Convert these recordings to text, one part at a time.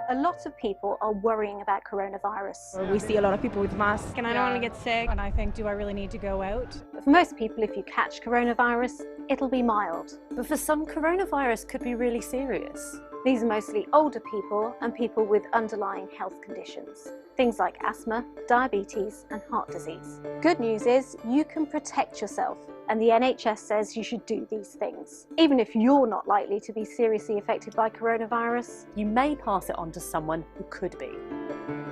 A lot of people are worrying about coronavirus. We see a lot of people with masks. And I don't want to get sick. And I think, do I really need to go out? But for most people, if you catch coronavirus, it'll be mild. But for some, coronavirus could be really serious. These are mostly older people and people with underlying health conditions. Things like asthma, diabetes and heart disease. Good news is you can protect yourself, and the NHS says you should do these things. Even if you're not likely to be seriously affected by coronavirus, You may pass it on to someone who could be.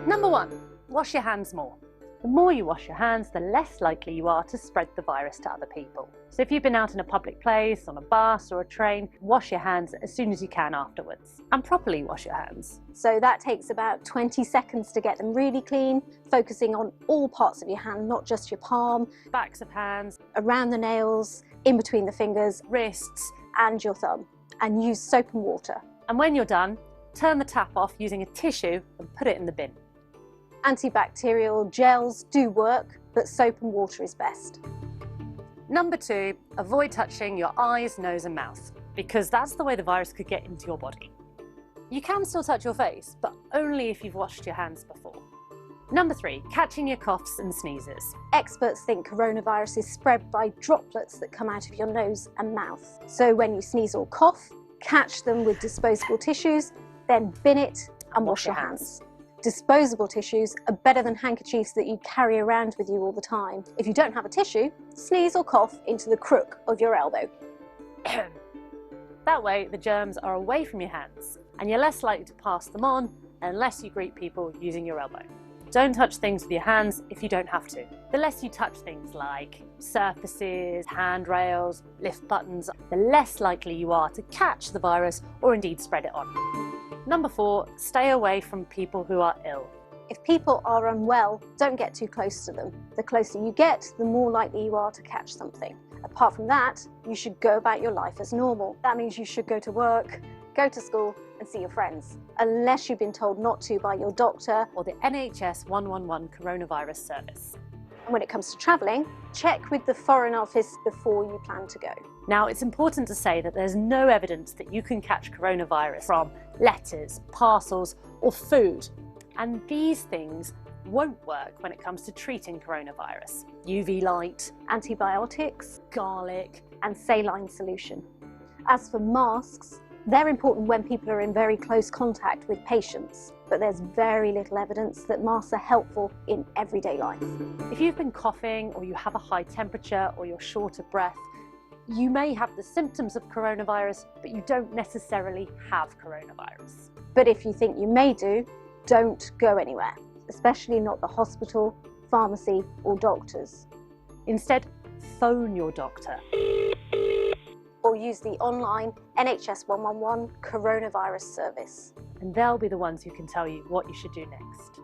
Number 1, wash your hands more. The more you wash your hands, the less likely you are to spread the virus to other people. So if you've been out in a public place, on a bus or a train, wash your hands as soon as you can afterwards. And properly wash your hands. so that takes about 20 seconds to get them really clean, focusing on all parts of your hand, not just your palm, Backs of hands, around the nails, in between the fingers wrists. and your thumb. And use soap and water. And when you're done, turn the tap off using a tissue and put it in the bin. Antibacterial gels do work, but soap and water is best. Number 2, avoid touching your eyes, nose and mouth, because that's the way the virus could get into your body. You can still touch your face, but only if you've washed your hands before. Number 3, catching your coughs and sneezes. Experts think coronavirus is spread by droplets that come out of your nose and mouth. So when you sneeze or cough, catch them with disposable tissues, then bin it and wash your hands. Disposable tissues are better than handkerchiefs that you carry around with you all the time. If you don't have a tissue, sneeze or cough into the crook of your elbow. That way the germs are away from your hands and you're less likely to pass them on unless you greet people using your elbow. Don't touch things with your hands if you don't have to. The less you touch things like surfaces, handrails, lift buttons, the less likely you are to catch the virus or indeed spread it on. Number 4, stay away from people who are ill. If people are unwell, don't get too close to them. The closer you get, the more likely you are to catch something. Apart from that, you should go about your life as normal. That means you should go to work, go to school and see your friends, unless you've been told not to by your doctor. Or the NHS 111 coronavirus service. And when it comes to travelling, check with the Foreign Office before you plan to go. Now, it's important to say that there's no evidence that you can catch coronavirus from letters, parcels, or food. And these things won't work when it comes to treating coronavirus. UV light, Antibiotics garlic. and saline solution. As for masks, they're important when people are in very close contact with patients, but there's very little evidence that masks are helpful in everyday life. If you've been coughing or you have a high temperature or you're short of breath, you may have the symptoms of coronavirus, but you don't necessarily have coronavirus. But if you think you may do, don't go anywhere, especially not the hospital, pharmacy or doctors. Instead, phone your doctor. Or use the online NHS 111 coronavirus service. And they'll be the ones who can tell you what you should do next.